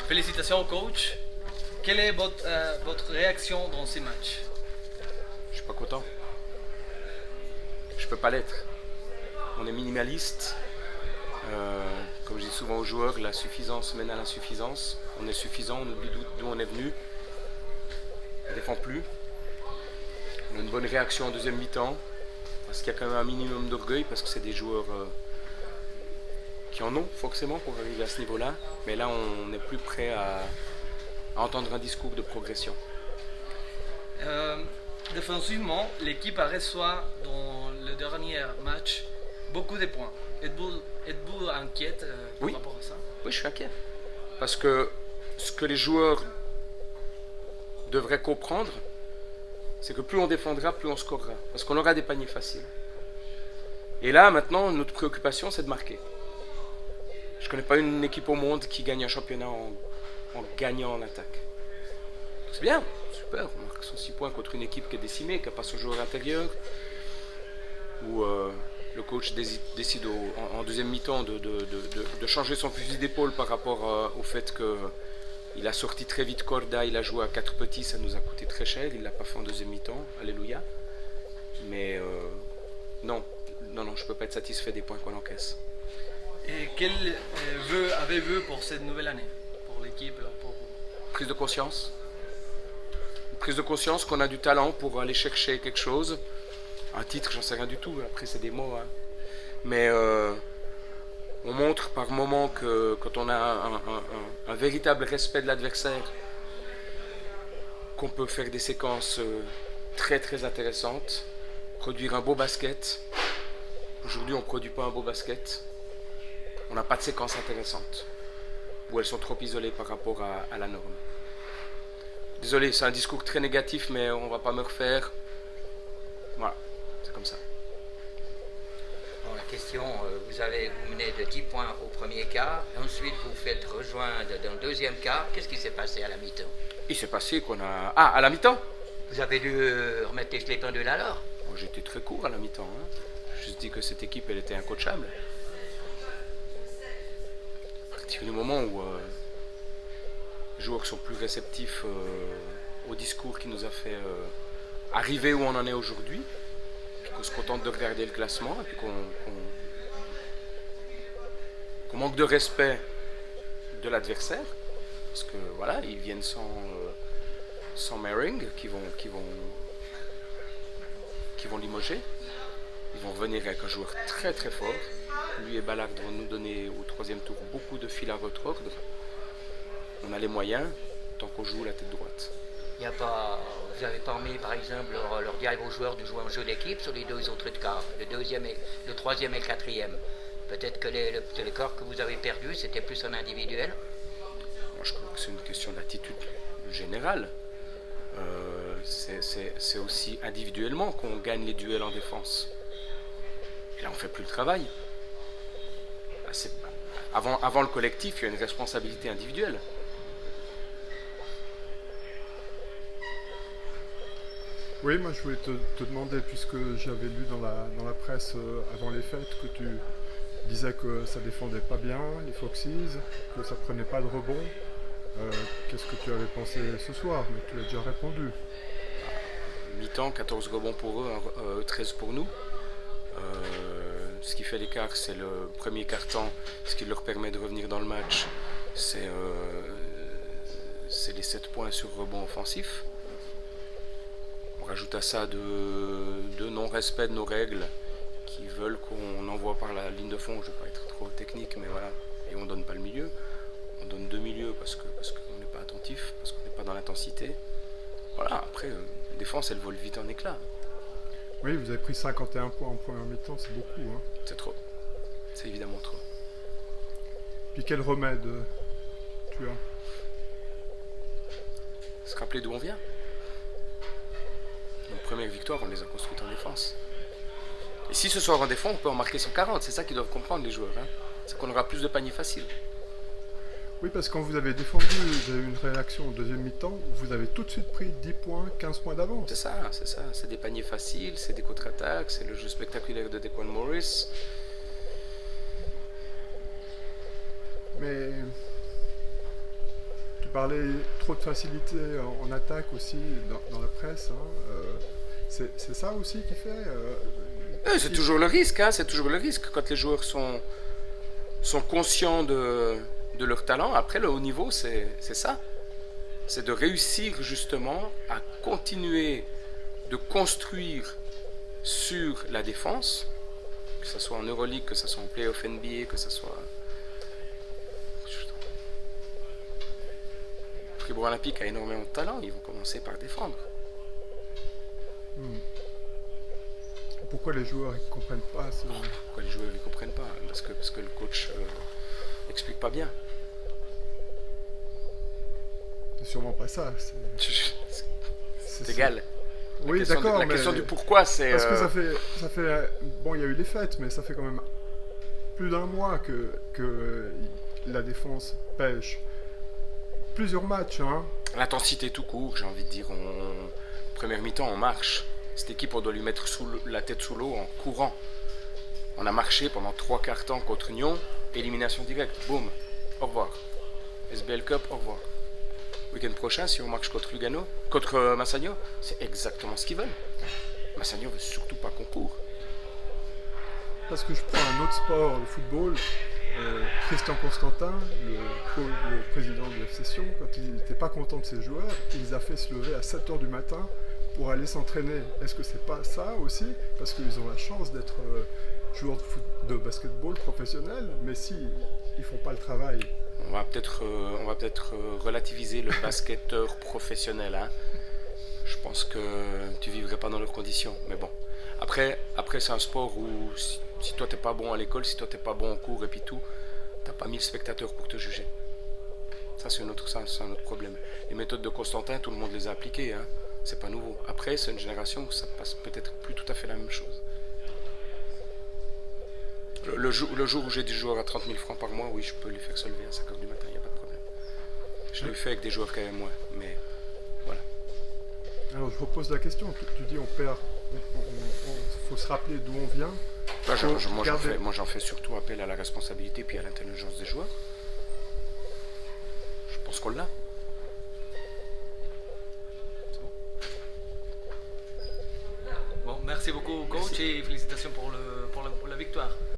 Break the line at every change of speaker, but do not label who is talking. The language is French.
Félicitations au coach. Quelle est votre réaction dans ces matchs?
Je suis pas content. Je peux pas l'être. On est minimaliste. Comme je dis souvent aux joueurs, la suffisance mène à l'insuffisance. On est suffisant, on oublie d'où on est venu. On ne défend plus. On a une bonne réaction en deuxième mi-temps. Parce qu'il y a quand même un minimum d'orgueil, parce que c'est des joueurs qui en ont forcément pour arriver à ce niveau-là. Mais là, on est plus prêt à entendre un discours de progression.
Défensivement, l'équipe a reçu dans le dernier match beaucoup de points. Êtes-vous inquiète par
Oui.
rapport à ça?
Oui, je suis inquiet. Parce que ce que les joueurs devraient comprendre, c'est que plus on défendra, plus on scorera. Parce qu'on aura des paniers faciles. Et là, maintenant, notre préoccupation, c'est de marquer. Je ne connais pas une équipe au monde qui gagne un championnat en gagnant en attaque. C'est bien, super. On marque 106 points contre une équipe qui est décimée, qui n'a pas son joueur intérieur. Où le coach décide en deuxième mi-temps de changer son fusil d'épaule par rapport au fait qu'il a sorti très vite Corda, il a joué à 4 petits, ça nous a coûté très cher, il ne l'a pas fait en deuxième mi-temps, alléluia. Mais non, je ne peux pas être satisfait des points qu'on encaisse.
Et quel vœu avez-vous pour cette nouvelle année? Pour l'équipe, pour vous?
Prise de conscience. Une prise de conscience qu'on a du talent pour aller chercher quelque chose. Un titre, j'en sais rien du tout, après c'est des mots. Hein. Mais on montre par moments que quand on a un véritable respect de l'adversaire, qu'on peut faire des séquences très très intéressantes, produire un beau basket. Aujourd'hui on ne produit pas un beau basket. On n'a pas de séquences intéressantes, où elles sont trop isolées par rapport à la norme. Désolé, c'est un discours très négatif, mais on ne va pas me refaire. Voilà, c'est comme ça.
Bon, la question, vous menez de 10 points au premier quart, ensuite vous faites rejoindre dans le deuxième quart. Qu'est-ce qui s'est passé à la mi-temps?
Il s'est passé qu'on a... Ah, à la mi-temps?
Vous avez dû remettre les pendules à l'heure?
Bon, j'étais très court à la mi-temps. Hein. Je dis que cette équipe, elle était incoachable. À partir du moment où les joueurs sont plus réceptifs au discours qui nous a fait arriver où on en est aujourd'hui, puis qu'on se contente de regarder le classement, et puis qu'on manque de respect de l'adversaire, parce que voilà, ils viennent sans Mehring, qui vont limoger. Ils vont revenir avec un joueur très très fort. Lui et Ballard vont nous donner au troisième tour beaucoup de fil à retordre. On a les moyens, tant qu'on joue la tête droite.
Vous n'avez pas mis par exemple leur dire à vos joueurs de jouer un jeu d'équipe sur les deux autres quarts, le troisième et le quatrième. Peut-être que les corps que vous avez perdus, c'était plus en individuel.
Moi, je crois que c'est une question d'attitude générale. C'est aussi individuellement qu'on gagne les duels en défense. Et là, on ne fait plus le travail. Avant le collectif, il y a une responsabilité individuelle.
Oui, moi je voulais te demander, puisque j'avais lu dans la presse avant les fêtes que tu disais que ça défendait pas bien, les Foxes, que ça prenait pas de rebond. Qu'est-ce que tu avais pensé ce soir? Mais tu as déjà répondu.
Mi-temps, 14 rebonds pour eux, 13 pour nous. Ce qui fait l'écart, c'est le premier quart-temps. Ce qui leur permet de revenir dans le match, c'est les 7 points sur rebond offensif. On rajoute à ça de non-respect de nos règles qui veulent qu'on envoie par la ligne de fond. Je ne vais pas être trop technique, mais voilà. Et on ne donne pas le milieu. On donne deux milieux parce qu'on n'est pas attentif, parce qu'on n'est pas dans l'intensité. Voilà, après, la défense, elle vole vite en éclats.
Oui, vous avez pris 51 points en première mi-temps, c'est beaucoup. Hein.
C'est trop. C'est évidemment trop.
Puis quel remède tu as?
Se rappeler d'où on vient. Nos premières victoires, on les a construites en défense. Et si ce soir en défense, on peut en marquer 140. C'est ça qu'ils doivent comprendre, les joueurs. Hein. C'est qu'on aura plus de paniers faciles.
Oui, parce que quand vous avez défendu, vous avez eu une réaction en deuxième mi-temps, vous avez tout de suite pris 10 points, 15 points d'avance.
C'est ça. C'est des paniers faciles, c'est des contre-attaques, c'est le jeu spectaculaire de Dequan Morris.
Mais tu parlais trop de facilité en attaque aussi dans la presse. Hein. C'est ça aussi qui fait.
C'est toujours le risque, hein, c'est toujours le risque. Quand les joueurs sont conscients de leur talent, après le haut niveau, c'est ça. C'est de réussir justement à continuer de construire sur la défense, que ce soit en Euroleague, que ce soit en Playoff NBA, que ce soit... Fribourg Olympique a énormément de talent, ils vont commencer par défendre.
Pourquoi les joueurs ne comprennent pas ce...
Pourquoi les joueurs ne comprennent pas? Parce que le coach n'explique pas bien.
C'est sûrement pas ça.
C'est égal.
Oui, d'accord.
La question du pourquoi, c'est...
Parce que ça fait... Bon, il y a eu les fêtes, mais ça fait quand même plus d'un mois que la défense pêche. Plusieurs matchs, hein.
L'intensité tout court, j'ai envie de dire. Première mi-temps, on marche. Cette équipe, on doit lui mettre la tête sous l'eau en courant. On a marché pendant 3/4 temps contre Nyon. Élimination directe. Boum. Au revoir. SBL Cup, au revoir. Week-end prochain, si on marche contre Lugano, contre Massagno, c'est exactement ce qu'ils veulent. Massagno veut surtout pas qu'on court.
Parce que je prends un autre sport, le football. Christian Constantin, le président de la session, quand il n'était pas content de ses joueurs, il les a fait se lever à 7h du matin pour aller s'entraîner. Est-ce que c'est pas ça aussi? Parce qu'ils ont la chance d'être joueurs de basketball professionnels, mais si ils font pas le travail.
On va peut-être relativiser le basketteur professionnel. Hein. Je pense que tu vivrais pas dans leurs conditions. Mais bon. Après c'est un sport où si toi t'es pas bon à l'école, si toi t'es pas bon en cours et puis tout, t'as pas 1000 spectateurs pour te juger. Ça c'est un autre problème. Les méthodes de Constantin, tout le monde les a appliquées. Hein. C'est pas nouveau. Après, c'est une génération où ça passe peut-être plus tout à fait la même chose. Le jour où j'ai des joueurs à 30 000 francs par mois, oui, je peux les faire se lever à 5h du matin, il n'y a pas de problème. Je l'ai fait avec des joueurs quand même moins, mais voilà.
Alors je repose la question, tu dis on perd, il faut se rappeler d'où on vient.
Moi j'en fais surtout appel à la responsabilité puis à l'intelligence des joueurs. Je pense qu'on l'a.
Bon, merci beaucoup coach et félicitations pour la victoire.